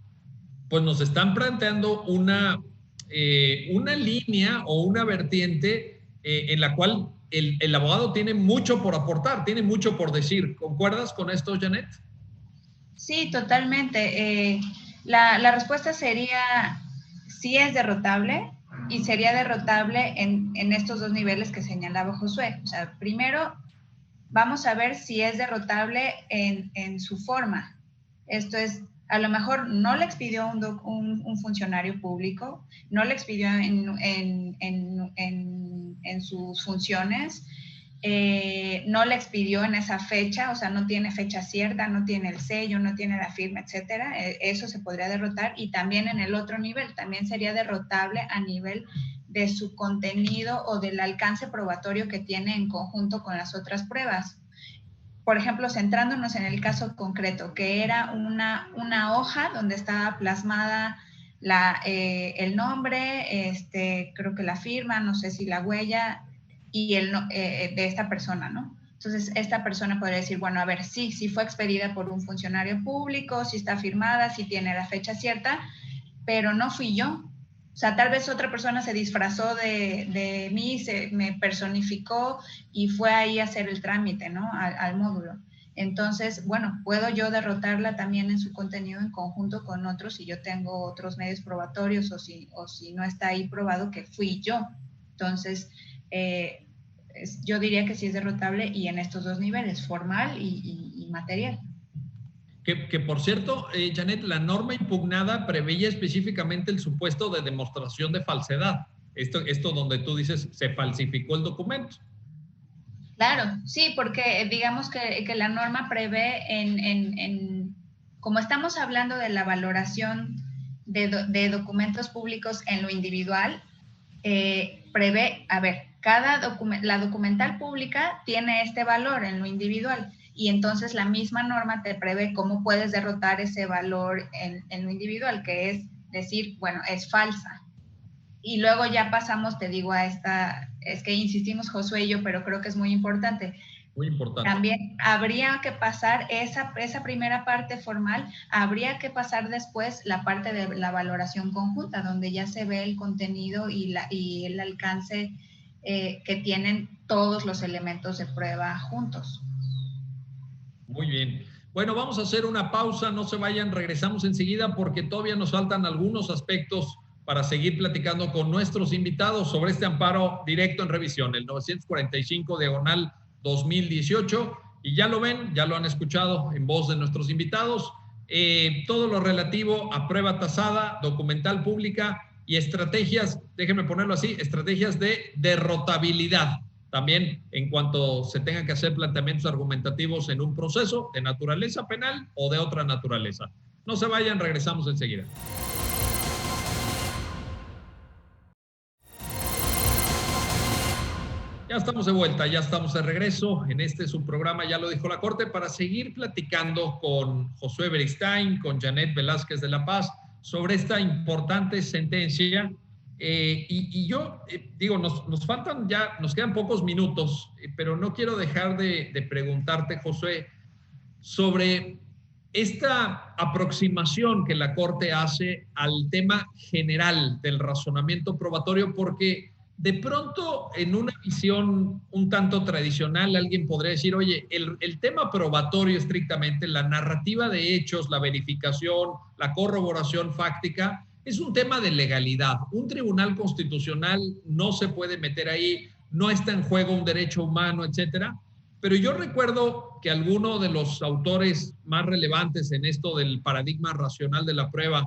pues nos están planteando una línea o una vertiente en la cual el abogado tiene mucho por aportar, tiene mucho por decir. ¿Concuerdas con esto, Janet?
Sí, totalmente. La respuesta sería, sí es derrotable, y sería derrotable en estos dos niveles que señalaba Josué. O sea, primero, vamos a ver si es derrotable en su forma. Esto es, a lo mejor no le expidió un funcionario público, no le expidió en sus funciones, no le expidió en esa fecha, o sea, no tiene fecha cierta, no tiene el sello, no tiene la firma, etcétera. Eso se podría derrotar. Y también en el otro nivel, también sería derrotable a nivel de su contenido o del alcance probatorio que tiene en conjunto con las otras pruebas. Por ejemplo, centrándonos en el caso concreto, que era una hoja donde estaba plasmada el nombre, creo que la firma, no sé si la huella, y de esta persona, ¿no? Entonces, esta persona podría decir, bueno, a ver, sí fue expedida por un funcionario público, sí está firmada, sí tiene la fecha cierta, pero no fui yo. O sea, tal vez otra persona se disfrazó de mí, me personificó y fue ahí a hacer el trámite, ¿no? Al módulo. Entonces, bueno, puedo yo derrotarla también en su contenido en conjunto con otros si yo tengo otros medios probatorios o si no está ahí probado que fui yo. Entonces, yo diría que sí es derrotable, y en estos dos niveles, formal y material.
Que por cierto, Janet, la norma impugnada preveía específicamente el supuesto de demostración de falsedad. Esto donde tú dices, se falsificó el documento.
Claro, sí, porque digamos que la norma prevé como estamos hablando de la valoración de documentos públicos en lo individual, prevé, a ver, la documental pública tiene este valor en lo individual, y entonces la misma norma te prevé cómo puedes derrotar ese valor en lo individual, que es decir, bueno, es falsa. Y luego ya pasamos, te digo, es que insistimos Josué y yo, pero creo que es muy importante.
Muy importante.
También habría que pasar esa primera parte formal, habría que pasar después la parte de la valoración conjunta, donde ya se ve el contenido y el alcance que tienen todos los elementos de prueba juntos.
Muy bien. Bueno, vamos a hacer una pausa, no se vayan, regresamos enseguida porque todavía nos faltan algunos aspectos para seguir platicando con nuestros invitados sobre este amparo directo en revisión, el 945/2018, y ya lo ven, ya lo han escuchado en voz de nuestros invitados, todo lo relativo a prueba tasada, documental pública y estrategias, déjenme ponerlo así, estrategias de derrotabilidad. También en cuanto se tengan que hacer planteamientos argumentativos en un proceso de naturaleza penal o de otra naturaleza. No se vayan, regresamos enseguida. Ya estamos de vuelta, ya estamos de regreso en su programa, ya lo dijo la Corte, para seguir platicando con Josué Beristain, con Janet Velázquez de La Paz, sobre esta importante sentencia. Y yo digo, nos faltan ya, nos quedan pocos minutos, pero no quiero dejar de preguntarte, Josué, sobre esta aproximación que la Corte hace al tema general del razonamiento probatorio, porque de pronto en una visión un tanto tradicional alguien podría decir, oye, el tema probatorio estrictamente, la narrativa de hechos, la verificación, la corroboración fáctica, es un tema de legalidad. Un tribunal constitucional no se puede meter ahí, no está en juego un derecho humano, etcétera. Pero yo recuerdo que alguno de los autores más relevantes en esto del paradigma racional de la prueba,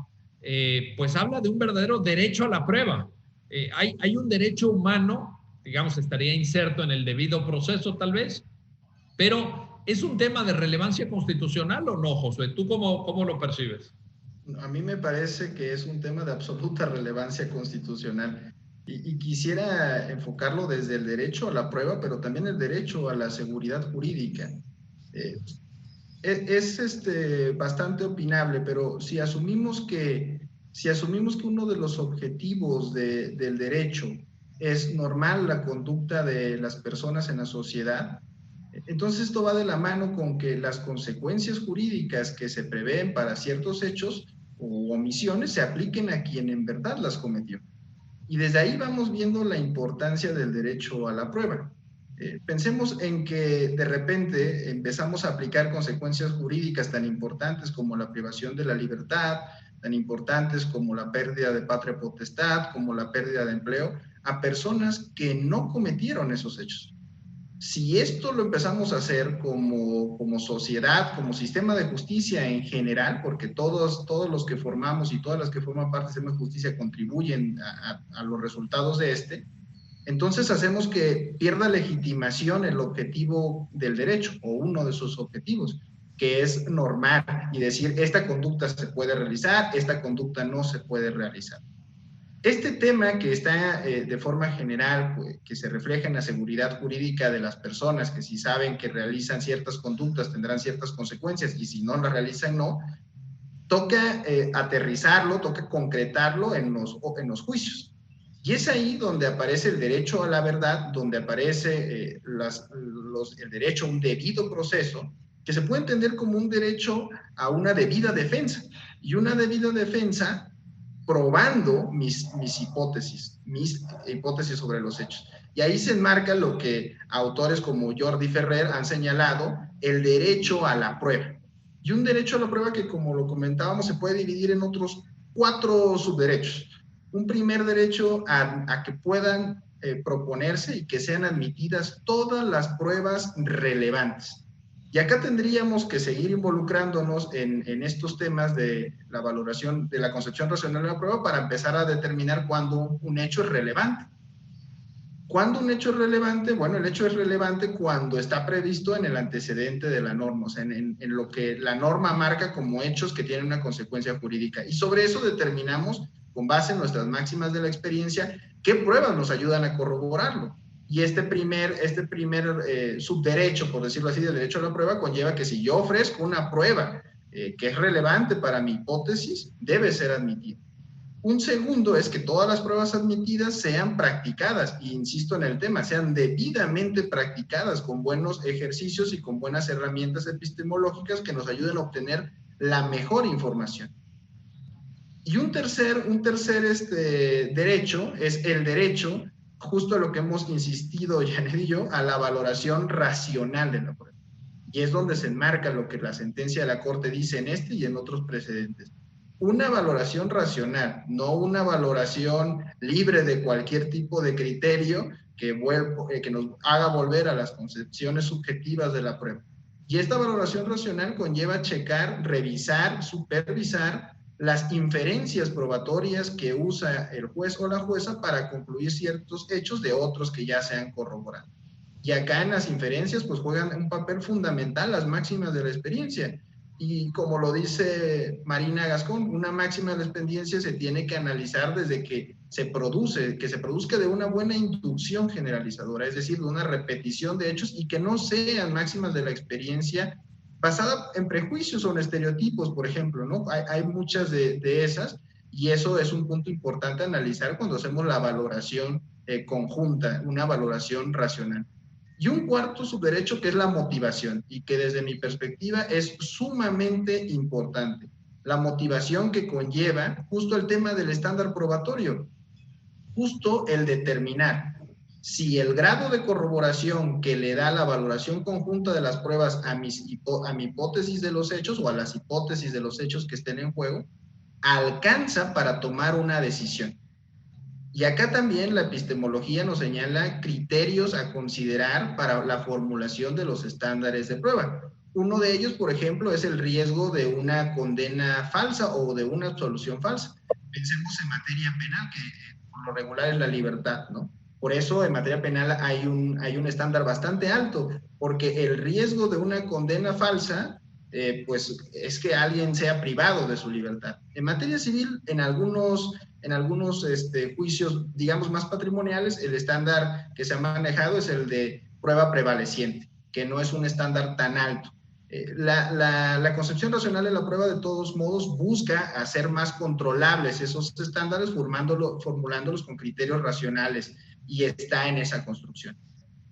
pues habla de un verdadero derecho a la prueba. Hay un derecho humano, digamos, estaría inserto en el debido proceso tal vez, pero ¿es un tema de relevancia constitucional o no, Josué? ¿Tú cómo lo percibes?
A mí me parece que es un tema de absoluta relevancia constitucional. Y quisiera enfocarlo desde el derecho a la prueba, pero también el derecho a la seguridad jurídica. Es bastante opinable, pero si asumimos que uno de los objetivos del derecho es normal la conducta de las personas en la sociedad, entonces esto va de la mano con que las consecuencias jurídicas que se prevén para ciertos hechos o omisiones se apliquen a quien en verdad las cometió. Y desde ahí vamos viendo la importancia del derecho a la prueba. Pensemos en que de repente empezamos a aplicar consecuencias jurídicas tan importantes como la privación de la libertad, tan importantes como la pérdida de patria potestad, como la pérdida de empleo, a personas que no cometieron esos hechos. Si esto lo empezamos a hacer como sociedad, como sistema de justicia en general, porque todos los que formamos y todas las que forman parte del sistema de justicia contribuyen a los resultados de entonces hacemos que pierda legitimación el objetivo del derecho, o uno de sus objetivos, que es normal y decir, esta conducta se puede realizar, esta conducta no se puede realizar. Este tema que está de forma general, pues, que se refleja en la seguridad jurídica de las personas, que si saben que realizan ciertas conductas tendrán ciertas consecuencias y si no las realizan, no, toca aterrizarlo, toca concretarlo en los juicios. Y es ahí donde aparece el derecho a la verdad, donde aparece el derecho a un debido proceso, que se puede entender como un derecho a una debida defensa. Y una debida defensa probando mis hipótesis sobre los hechos. Y ahí se enmarca lo que autores como Jordi Ferrer han señalado, el derecho a la prueba. Y un derecho a la prueba que, como lo comentábamos, se puede dividir en otros 4 subderechos. Un primer derecho a que puedan proponerse y que sean admitidas todas las pruebas relevantes. Y acá tendríamos que seguir involucrándonos en estos temas de la valoración, de la concepción racional de la prueba para empezar a determinar cuándo un hecho es relevante. ¿Cuándo un hecho es relevante? Bueno, el hecho es relevante cuando está previsto en el antecedente de la norma, o sea, en lo que la norma marca como hechos que tienen una consecuencia jurídica. Y sobre eso determinamos, con base en nuestras máximas de la experiencia, qué pruebas nos ayudan a corroborarlo. Y este primer subderecho, por decirlo así, del derecho a la prueba, conlleva que si yo ofrezco una prueba que es relevante para mi hipótesis, debe ser admitida. Un segundo es que todas las pruebas admitidas sean practicadas, y insisto en el tema, sean debidamente practicadas con buenos ejercicios y con buenas herramientas epistemológicas que nos ayuden a obtener la mejor información. Y un tercer derecho es el derecho, justo a lo que hemos insistido Janet y yo, a la valoración racional de la prueba. Y es donde se enmarca lo que la sentencia de la Corte dice en este y en otros precedentes. Una valoración racional, no una valoración libre de cualquier tipo de criterio que nos haga volver a las concepciones subjetivas de la prueba. Y esta valoración racional conlleva checar, revisar, supervisar las inferencias probatorias que usa el juez o la jueza para concluir ciertos hechos de otros que ya se han corroborado. Y acá en las inferencias pues juegan un papel fundamental las máximas de la experiencia. Y como lo dice Marina Gascón, una máxima de la experiencia se tiene que analizar desde que se produzca de una buena inducción generalizadora, es decir, de una repetición de hechos y que no sean máximas de la experiencia basada en prejuicios o en estereotipos, por ejemplo, ¿no? Hay muchas de esas, y eso es un punto importante a analizar cuando hacemos la valoración conjunta, una valoración racional. Y un cuarto subderecho que es la motivación y que desde mi perspectiva es sumamente importante. La motivación que conlleva justo el tema del estándar probatorio, justo el determinar si el grado de corroboración que le da la valoración conjunta de las pruebas a mi hipótesis de los hechos o a las hipótesis de los hechos que estén en juego, alcanza para tomar una decisión. Y acá también la epistemología nos señala criterios a considerar para la formulación de los estándares de prueba. Uno de ellos, por ejemplo, es el riesgo de una condena falsa o de una absolución falsa. Pensemos en materia penal, que por lo regular es la libertad, ¿no? Por eso en materia penal hay un estándar bastante alto, porque el riesgo de una condena falsa pues es que alguien sea privado de su libertad. En materia civil, en algunos juicios, digamos, más patrimoniales, el estándar que se ha manejado es el de prueba prevaleciente, que no es un estándar tan alto. La concepción racional de la prueba, de todos modos, busca hacer más controlables esos estándares, formulándolos con criterios racionales, y está en esa construcción.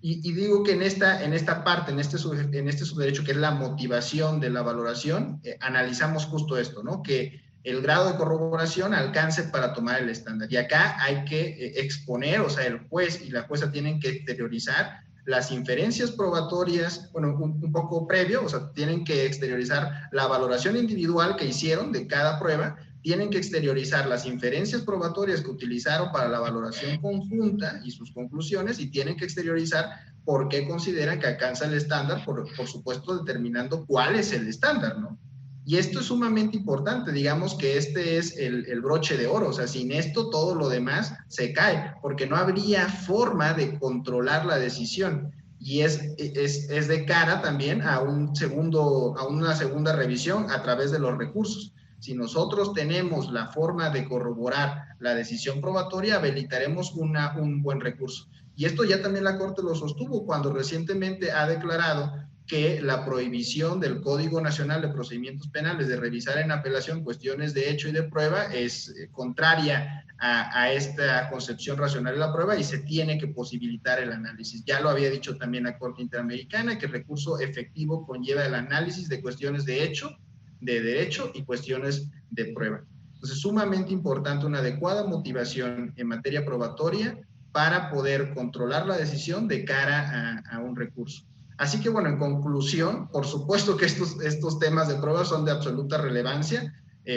Y digo que en esta parte, en este subderecho, que es la motivación de la valoración, analizamos justo esto, ¿no? Que el grado de corroboración alcance para tomar el estándar. Y acá hay que exponer, o sea, el juez y la jueza tienen que exteriorizar las inferencias probatorias, bueno, un poco previo, o sea, tienen que exteriorizar la valoración individual que hicieron de cada prueba, tienen que exteriorizar las inferencias probatorias que utilizaron para la valoración conjunta y sus conclusiones, y tienen que exteriorizar por qué consideran que alcanza el estándar, por supuesto determinando cuál es el estándar, ¿no? Y esto es sumamente importante, digamos que este es el broche de oro, o sea, sin esto todo lo demás se cae, porque no habría forma de controlar la decisión. Y es de cara también a una segunda revisión a través de los recursos. Si nosotros tenemos la forma de corroborar la decisión probatoria, habilitaremos un buen recurso. Y esto ya también la Corte lo sostuvo cuando recientemente ha declarado que la prohibición del Código Nacional de Procedimientos Penales de revisar en apelación cuestiones de hecho y de prueba es contraria a esta concepción racional de la prueba, y se tiene que posibilitar el análisis. Ya lo había dicho también la Corte Interamericana, que el recurso efectivo conlleva el análisis de cuestiones de hecho, de derecho y cuestiones de prueba. Entonces, sumamente importante una adecuada motivación en materia probatoria para poder controlar la decisión de cara a un recurso. Así que, bueno, en conclusión, por supuesto que estos temas de prueba son de absoluta relevancia,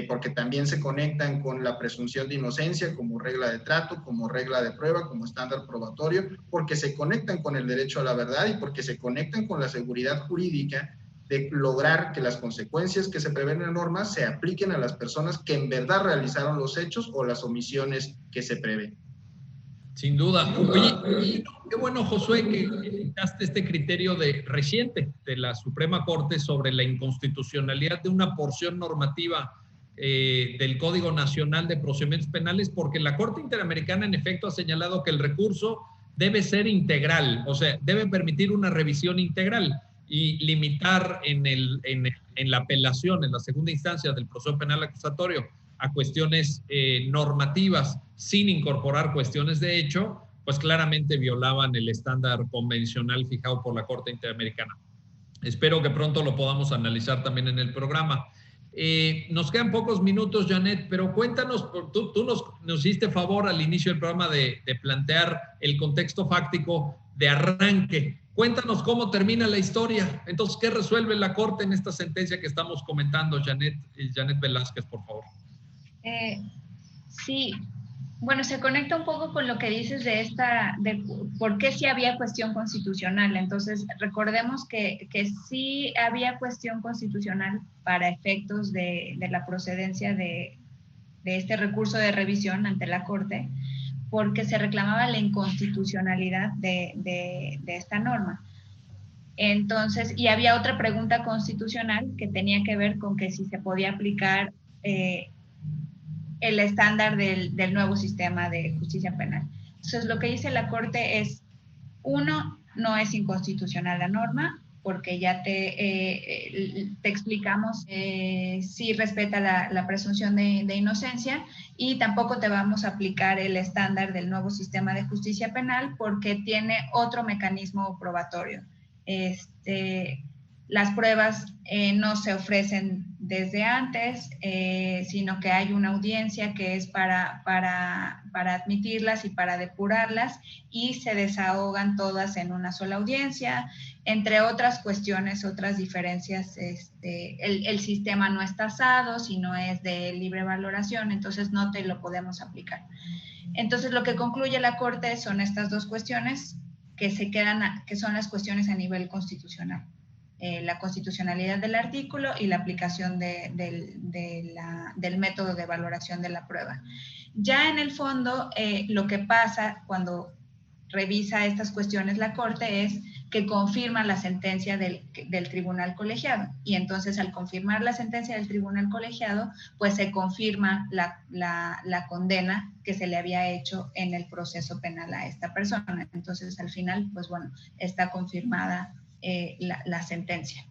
porque también se conectan con la presunción de inocencia como regla de trato, como regla de prueba, como estándar probatorio, porque se conectan con el derecho a la verdad y porque se conectan con la seguridad jurídica de lograr que las consecuencias que se prevén en la norma se apliquen a las personas que en verdad realizaron los hechos o las omisiones que se prevén.
Sin duda. Oye, qué bueno, Josué, que citaste este criterio reciente de la Suprema Corte sobre la inconstitucionalidad de una porción normativa del Código Nacional de Procedimientos Penales, porque la Corte Interamericana en efecto ha señalado que el recurso debe ser integral, o sea, debe permitir una revisión integral y limitar en la apelación, en la segunda instancia del proceso penal acusatorio, a cuestiones normativas sin incorporar cuestiones de hecho, pues claramente violaban el estándar convencional fijado por la Corte Interamericana. Espero que pronto lo podamos analizar también en el programa. Nos quedan pocos minutos, Janet, pero cuéntanos, tú nos hiciste favor al inicio del programa de plantear el contexto fáctico de arranque. Cuéntanos cómo termina la historia. Entonces, ¿qué resuelve la Corte en esta sentencia que estamos comentando, Janet Velázquez, por favor?
Sí, bueno, se conecta un poco con lo que dices de por qué sí había cuestión constitucional. Entonces, recordemos que sí había cuestión constitucional para efectos de la procedencia de este recurso de revisión ante la Corte, porque se reclamaba la inconstitucionalidad de esta norma. Entonces, y había otra pregunta constitucional que tenía que ver con que si se podía aplicar el estándar del nuevo sistema de justicia penal. Entonces, lo que dice la Corte es, uno, no es inconstitucional la norma, porque ya te explicamos si respeta la presunción de inocencia, y tampoco te vamos a aplicar el estándar del nuevo sistema de justicia penal porque tiene otro mecanismo probatorio. Las pruebas no se ofrecen desde antes, sino que hay una audiencia que es para admitirlas y para depurarlas, y se desahogan todas en una sola audiencia. Entre otras cuestiones, otras diferencias, el sistema no es tasado, sino es de libre valoración, entonces no te lo podemos aplicar. Entonces, lo que concluye la Corte son estas dos cuestiones que son las cuestiones a nivel constitucional. La constitucionalidad del artículo y la aplicación del método de valoración de la prueba. Ya en el fondo, lo que pasa cuando revisa estas cuestiones la Corte es que confirma la sentencia del tribunal colegiado, y entonces al confirmar la sentencia del tribunal colegiado, pues se confirma la condena que se le había hecho en el proceso penal a esta persona. Entonces, al final, pues bueno, está confirmada la sentencia.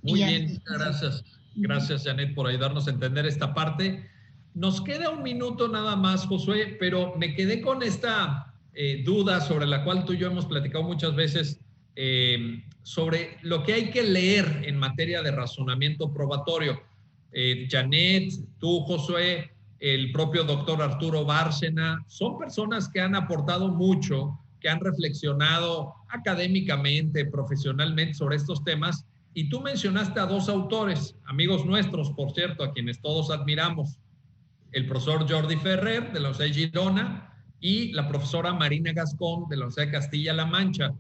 Muy bien, gracias. Gracias, Janet, por ayudarnos a entender esta parte. Nos queda un minuto nada más, Josué, pero me quedé con esta duda sobre la cual tú y yo hemos platicado muchas veces, sobre lo que hay que leer en materia de razonamiento probatorio. Janet, tú, Josué, el propio doctor Arturo Bárcena, son personas que han aportado mucho, que han reflexionado académicamente, profesionalmente sobre estos temas, y tú mencionaste a dos autores, amigos nuestros, por cierto, a quienes todos admiramos, el profesor Jordi Ferrer, de la Universidad de Girona, y la profesora Marina Gascón, de la Universidad de Castilla-La Mancha.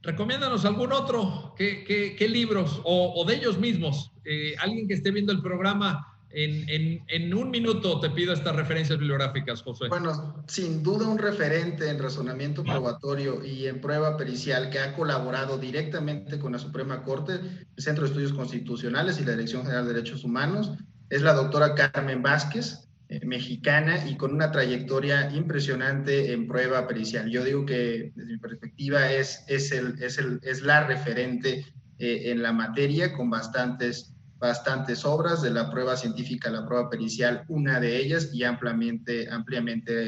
Recomiéndanos algún otro, ¿qué libros, o de ellos mismos? Alguien que esté viendo el programa, en un minuto te pido estas referencias bibliográficas, José.
Bueno, sin duda un referente en razonamiento probatorio y en prueba pericial que ha colaborado directamente con la Suprema Corte, el Centro de Estudios Constitucionales y la Dirección General de Derechos Humanos, es la doctora Carmen Vázquez, mexicana, y con una trayectoria impresionante en prueba pericial. Yo digo que, desde mi perspectiva, es la referente en la materia, con bastantes obras de la prueba científica a la prueba pericial, una de ellas, y ampliamente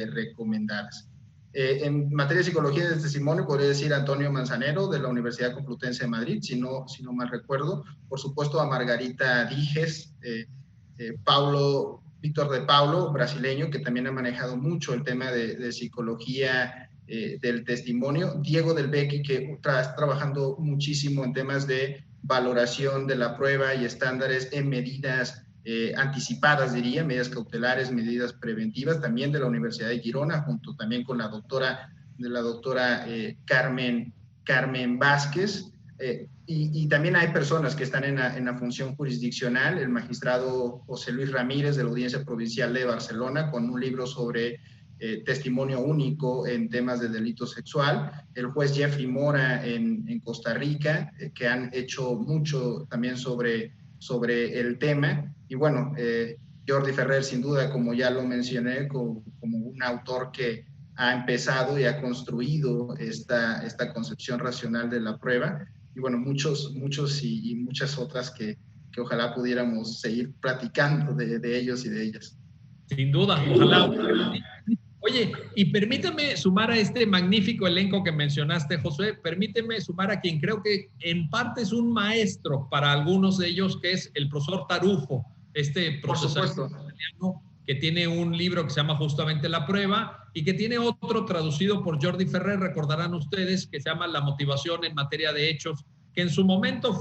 recomendadas. En materia de psicología del testimonio, podría decir Antonio Manzanero, de la Universidad Complutense de Madrid, si no mal recuerdo. Por supuesto, a Margarita Dijes, Víctor de Paulo, brasileño, que también ha manejado mucho el tema de psicología del testimonio. Diego Del Becchi, que está trabajando muchísimo en temas de valoración de la prueba y estándares en medidas anticipadas, diría, medidas cautelares, medidas preventivas, también de la Universidad de Girona, junto también con la doctora Carmen Vázquez. Y también hay personas que están en la función jurisdiccional, el magistrado José Luis Ramírez, de la Audiencia Provincial de Barcelona, con un libro sobre testimonio único en temas de delito sexual, el juez Jeffrey Mora en Costa Rica, que han hecho mucho también sobre el tema. Y bueno, Jordi Ferrer, sin duda, como ya lo mencioné, como un autor que ha empezado y ha construido esta concepción racional de la prueba. Y bueno, muchos y muchas otras que ojalá pudiéramos seguir platicando de ellos y de ellas.
Sin duda, ojalá. Oye, y permítame sumar a este magnífico elenco que mencionaste, José, permíteme sumar a quien creo que en parte es un maestro para algunos de ellos, que es el profesor Tarufo, este profesor italiano que tiene un libro que se llama justamente La Prueba, y que tiene otro traducido por Jordi Ferrer, recordarán ustedes, que se llama La Motivación en Materia de Hechos, que en su momento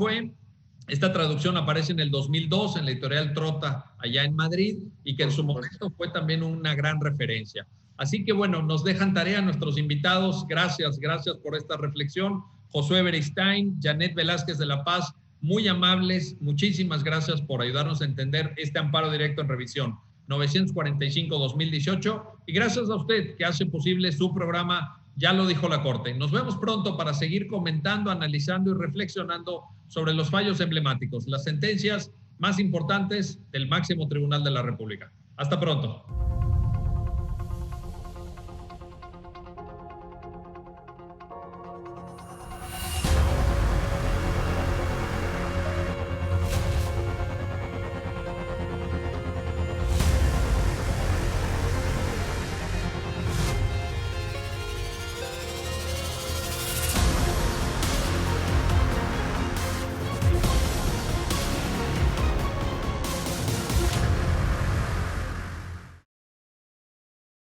esta traducción aparece en el 2002 en la editorial Trota, allá en Madrid, y que en su momento fue también una gran referencia. Así que bueno, nos dejan tarea nuestros invitados. Gracias por esta reflexión. Josué Beristain, Janet Velázquez de La Paz, muy amables. Muchísimas gracias por ayudarnos a entender este amparo directo en revisión 945-2018. Y gracias a usted que hace posible su programa Ya lo dijo la Corte. Nos vemos pronto para seguir comentando, analizando y reflexionando sobre los fallos emblemáticos, las sentencias más importantes del máximo tribunal de la República. Hasta pronto.